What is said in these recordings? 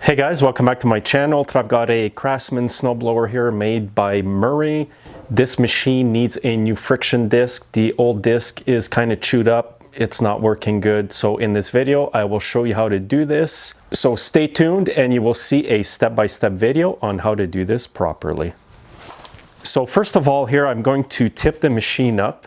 Hey guys, welcome back to my channel. I've got a Craftsman snowblower here made by Murray. This machine needs a new friction disc. The old disc is kind of chewed up. It's not working good. So in this video, I will show you how to do this. So stay tuned and you will see a step-by-step video on how to do this properly. So first of all here, I'm going to tip the machine up.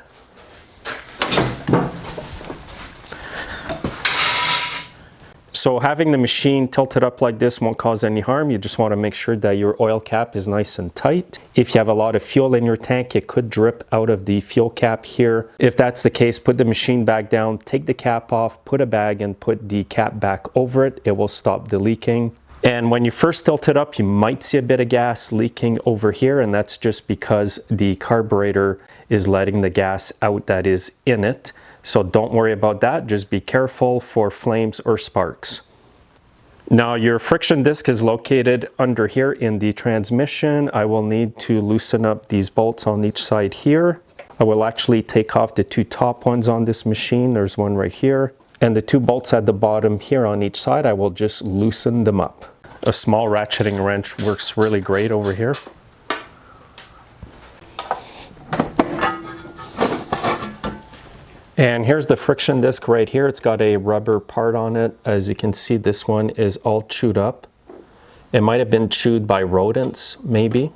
So having the machine tilted up like this won't cause any harm. You just want to make sure that your oil cap is nice and tight. If you have a lot of fuel in your tank, it could drip out of the fuel cap here. If that's the case, put the machine back down, take the cap off, put a bag and put the cap back over it. It will stop the leaking. And when you first tilt it up, you might see a bit of gas leaking over here, and that's just because the carburetor is letting the gas out that is in it. So don't worry about that, just be careful for flames or sparks. Now your friction disc is located under here in the transmission. I will need to loosen up these bolts on each side here. I will actually take off the two top ones on this machine. There's one right here. And the two bolts at the bottom here on each side, I will just loosen them up. A small ratcheting wrench works really great over here. And here's the friction disc right here. It's got a rubber part on it. As you can see, this one is all chewed up. It might have been chewed by rodents, maybe.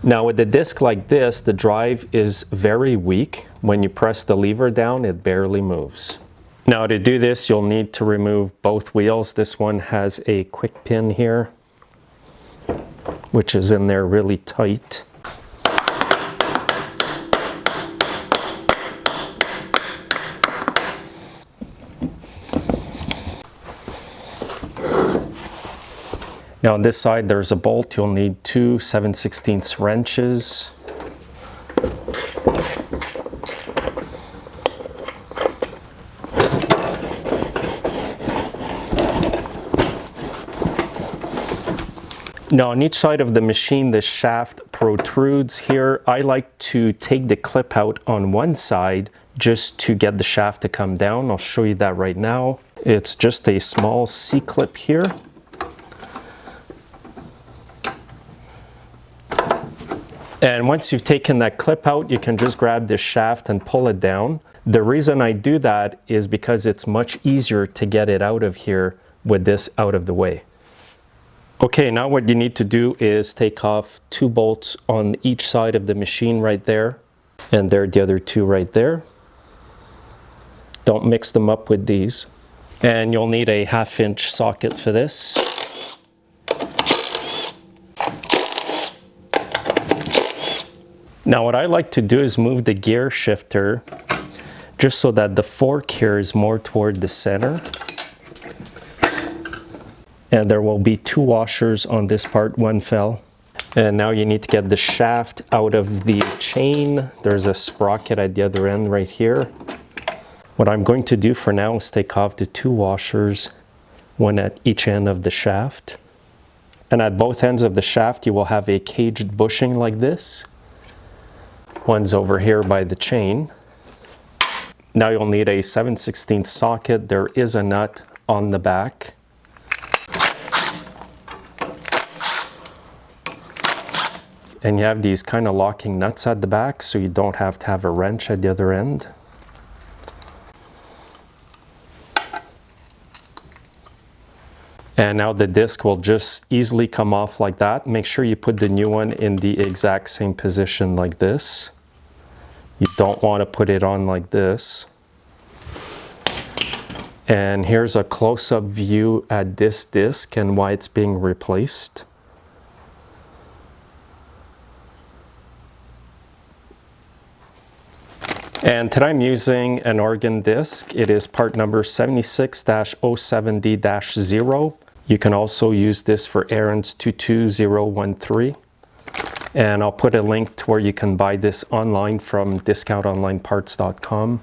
Now with the disc like this, the drive is very weak. When you press the lever down, it barely moves. Now to do this, you'll need to remove both wheels. This one has a quick pin here, which is in there really tight. Now on this side there's a bolt. You'll need two 7/16 wrenches. Now on each side of the machine the shaft protrudes here. I like to take the clip out on one side just to get the shaft to come down. I'll show you that right now. It's just a small C-clip here. And once you've taken that clip out, you can just grab this shaft and pull it down. The reason I do that is because it's much easier to get it out of here with this out of the way. Okay, now what you need to do is take off two bolts on each side of the machine right there. And there are the other two right there. Don't mix them up with these. And you'll need a 1/2 inch socket for this. Now what I like to do is move the gear shifter just so that the fork here is more toward the center. And there will be two washers on this part, one fell. And now you need to get the shaft out of the chain. There's a sprocket at the other end right here. What I'm going to do for now is take off the two washers, one at each end of the shaft. And at both ends of the shaft you will have a caged bushing like this. One's over here by the chain. Now you'll need a 7/16 socket. There is a nut on the back. And you have these kind of locking nuts at the back so you don't have to have a wrench at the other end. And now the disc will just easily come off like that. Make sure you put the new one in the exact same position like this. You don't want to put it on like this. And here's a close-up view at this disc and why it's being replaced. And today I'm using an organ disc. It is part number 76-070-0. You can also use this for errands 22013. And I'll put a link to where you can buy this online from discountonlineparts.com.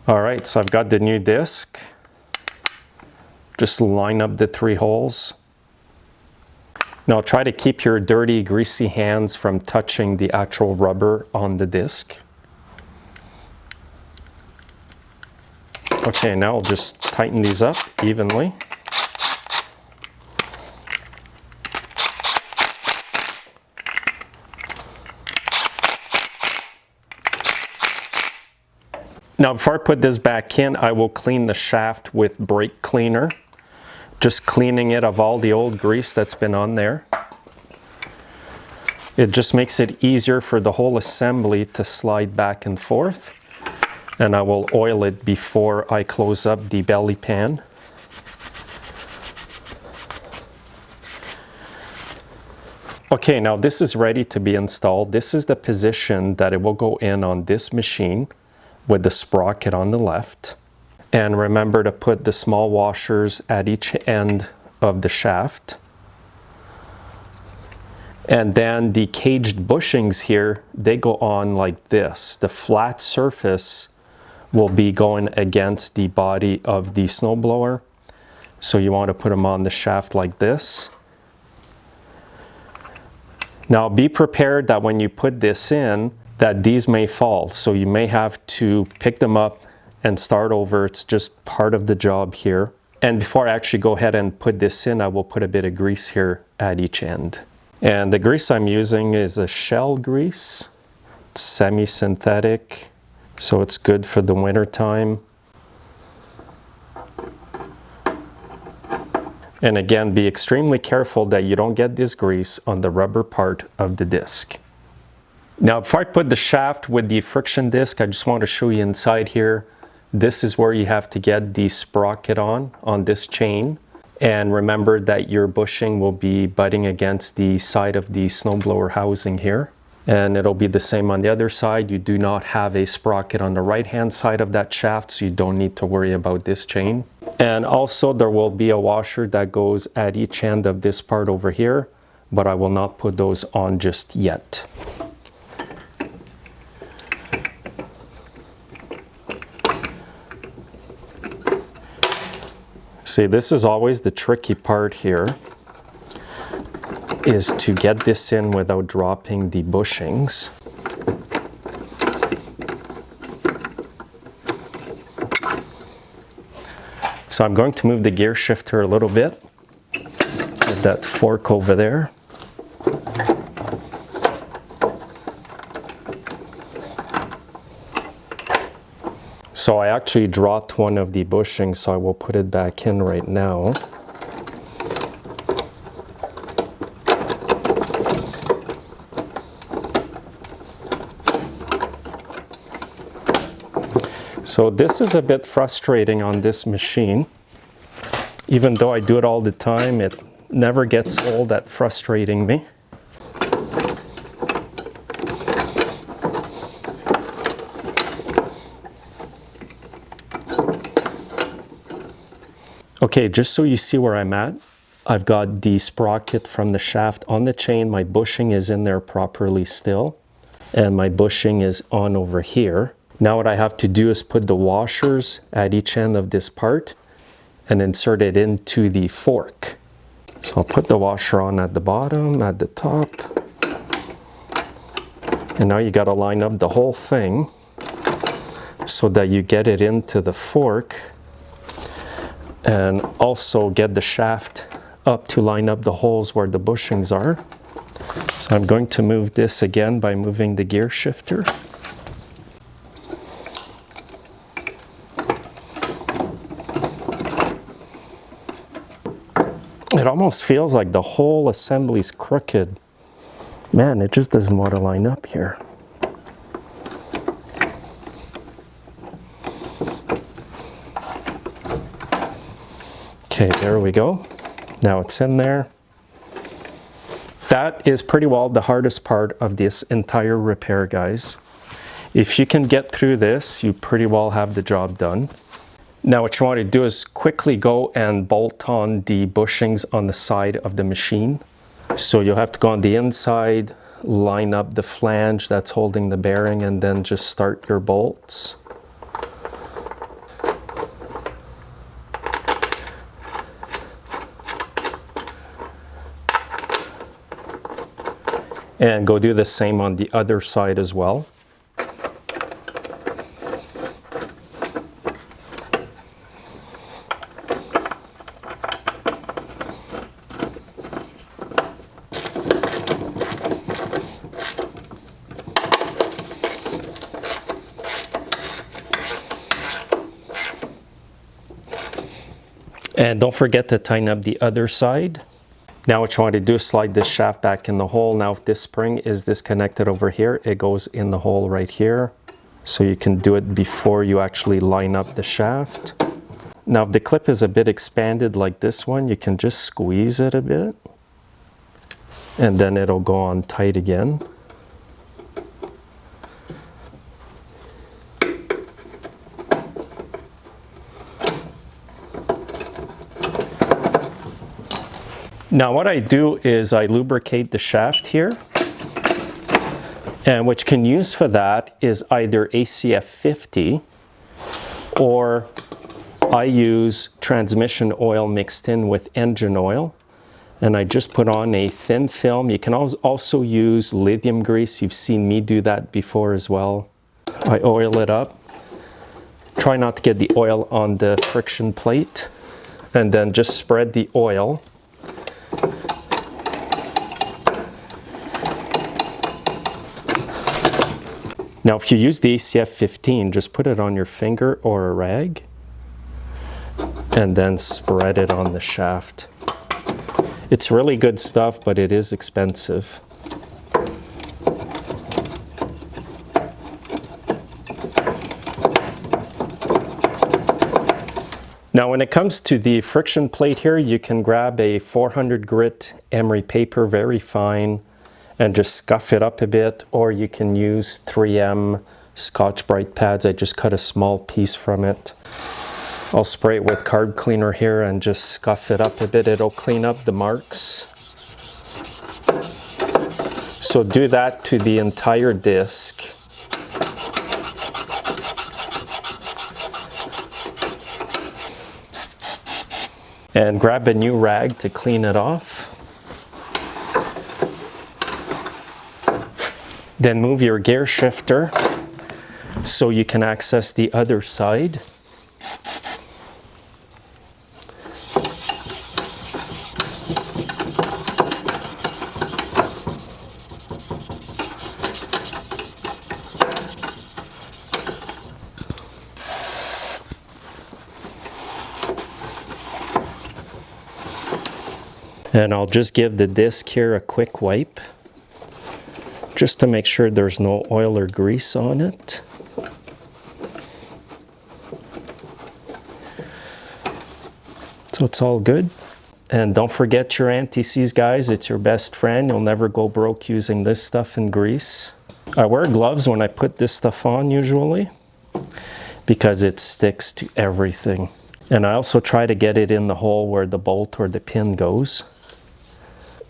All right, so I've got the new disc. Just line up the three holes. Now try to keep your dirty, greasy hands from touching the actual rubber on the disc. Okay, now I'll just tighten these up evenly. Now before I put this back in, I will clean the shaft with brake cleaner. Just cleaning it of all the old grease that's been on there. It just makes it easier for the whole assembly to slide back and forth. And I will oil it before I close up the belly pan. Okay, now this is ready to be installed. This is the position that it will go in on this machine with the sprocket on the left. And remember to put the small washers at each end of the shaft. And then the caged bushings here, they go on like this. The flat surface will be going against the body of the snowblower. So you want to put them on the shaft like this. Now be prepared that when you put this in, that these may fall. So you may have to pick them up and start over. It's just part of the job here. And before I actually go ahead and put this in, I will put a bit of grease here at each end. And the grease I'm using is a shell grease. It's semi-synthetic, so it's good for the winter time. And again, be extremely careful that you don't get this grease on the rubber part of the disc. Now, before I put the shaft with the friction disc, I just want to show you inside here. This is where you have to get the sprocket on this chain. And remember that your bushing will be butting against the side of the snowblower housing here. And it'll be the same on the other side. You do not have a sprocket on the right-hand side of that shaft, so you don't need to worry about this chain. And also there will be a washer that goes at each end of this part over here, but I will not put those on just yet. See, this is always the tricky part here, is to get this in without dropping the bushings. So I'm going to move the gear shifter a little bit with that fork over there. So I actually dropped one of the bushings, so I will put it back in right now. So this is a bit frustrating on this machine. Even though I do it all the time, it never gets old at frustrating me. Okay, just so you see where I'm at, I've got the sprocket from the shaft on the chain. My bushing is in there properly still, and my bushing is on over here. Now what I have to do is put the washers at each end of this part and insert it into the fork. So I'll put the washer on at the bottom, at the top. And now you got to line up the whole thing so that you get it into the fork, and also get the shaft up to line up the holes where the bushings are. So I'm going to move this again by moving the gear shifter. It almost feels like the whole assembly is crooked. Man, it just doesn't want to line up here. Okay, there we go. Now it's in there. That is pretty well the hardest part of this entire repair, guys. If you can get through this, you pretty well have the job done. Now what you want to do is quickly go and bolt on the bushings on the side of the machine. So you'll have to go on the inside, line up the flange that's holding the bearing, and then just start your bolts. And go do the same on the other side as well. And don't forget to tighten up the other side. Now what you want to do is slide this shaft back in the hole. Now if this spring is disconnected over here, it goes in the hole right here. So you can do it before you actually line up the shaft. Now if the clip is a bit expanded like this one, you can just squeeze it a bit. And then it'll go on tight again. Now what I do is I lubricate the shaft here. And what you can use for that is either ACF 50 or I use transmission oil mixed in with engine oil. And I just put on a thin film. You can also use lithium grease. You've seen me do that before as well. I oil it up. Try not to get the oil on the friction plate. And then just spread the oil. Now if you use the ACF 15, just put it on your finger or a rag and then spread it on the shaft. It's really good stuff, but it is expensive. Now when it comes to the friction plate here, you can grab a 400 grit emery paper, very fine, and just scuff it up a bit, or you can use 3M Scotch-Brite pads. I just cut a small piece from it. I'll spray it with carb cleaner here and just scuff it up a bit. It'll clean up the marks. So do that to the entire disc. And grab a new rag to clean it off. Then move your gear shifter so you can access the other side. And I'll just give the disc here a quick wipe, just to make sure there's no oil or grease on it. So it's all good. And don't forget your anti-seize, guys. It's your best friend. You'll never go broke using this stuff in grease. I wear gloves when I put this stuff on usually because it sticks to everything. And I also try to get it in the hole where the bolt or the pin goes.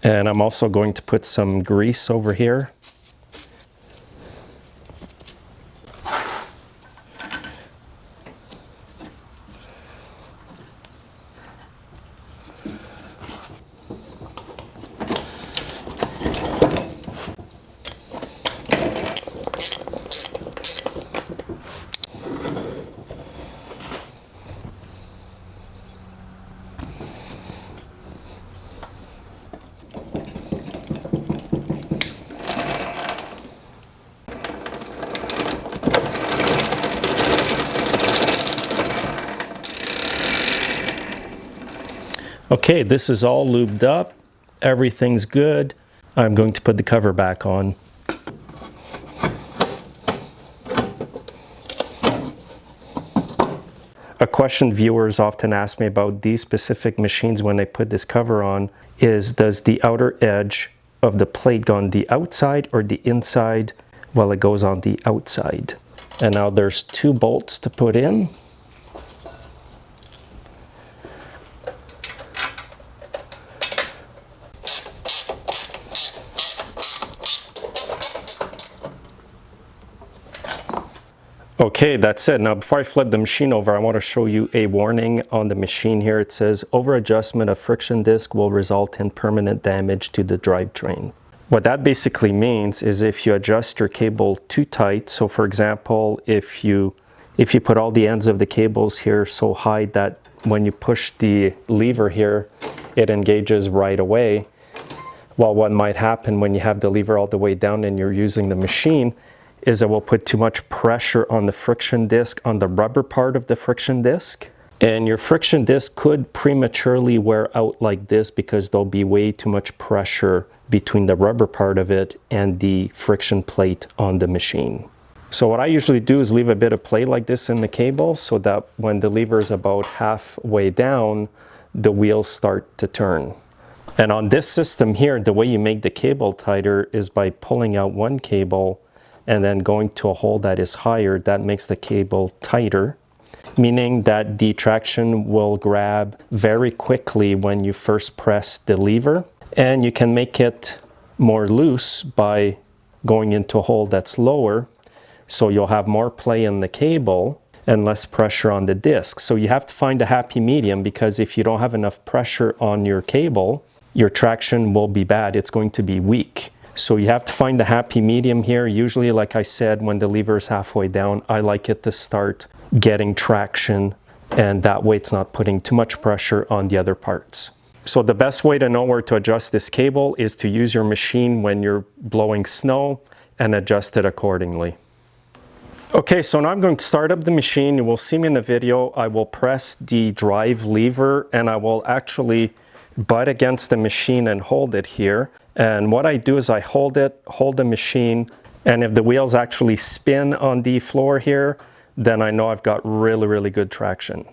And I'm also going to put some grease over here. Okay, this is all lubed up. Everything's good. I'm going to put the cover back on. A question viewers often ask me about these specific machines when they put this cover on is, does the outer edge of the plate go on the outside or the inside? Well, it goes on the outside. And now there's 2 bolts to put in. Okay, that's it. Now before I flip the machine over, I want to show you a warning on the machine here. It says over adjustment of friction disc will result in permanent damage to the drivetrain. What that basically means is if you adjust your cable too tight, so for example, if you put all the ends of the cables here so high that when you push the lever here, it engages right away. Well, what might happen when you have the lever all the way down and you're using the machine is it will put too much pressure on the friction disc, on the rubber part of the friction disc, And your friction disc could prematurely wear out like this because there'll be way too much pressure between the rubber part of it and the friction plate on the machine. So what I usually do is leave a bit of play like this in the cable so that when the lever is about halfway down, the wheels start to turn. And on this system here, the way you make the cable tighter is by pulling out one cable and then going to a hole that is higher. That makes the cable tighter, meaning that the traction will grab very quickly when you first press the lever. And you can make it more loose by going into a hole that's lower, so you'll have more play in the cable and less pressure on the disc. So you have to find a happy medium, because if you don't have enough pressure on your cable, your traction will be bad. It's going to be weak. So you have to find the happy medium here. Usually, like I said, when the lever is halfway down, I like it to start getting traction, and that way it's not putting too much pressure on the other parts. So the best way to know where to adjust this cable is to use your machine when you're blowing snow and adjust it accordingly. Okay, so now I'm going to start up the machine. You will see me in the video. I will press the drive lever and I will actually butt against the machine and hold it here. And what I do is I hold the machine, and if the wheels actually spin on the floor here, then I know I've got really, really good traction.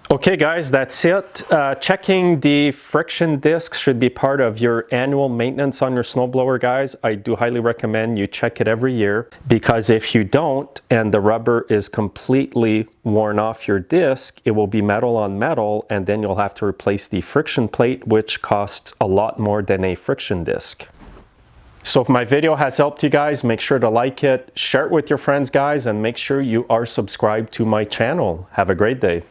Okay guys, that's it. Checking the friction discs should be part of your annual maintenance on your snowblower, guys. I do highly recommend you check it every year, because if you don't and the rubber is completely worn off your disc, it will be metal on metal, and then you'll have to replace the friction plate, which costs a lot more than a friction disc. So if my video has helped you guys, make sure to like it, share it with your friends, guys, and make sure you are subscribed to my channel. Have a great day.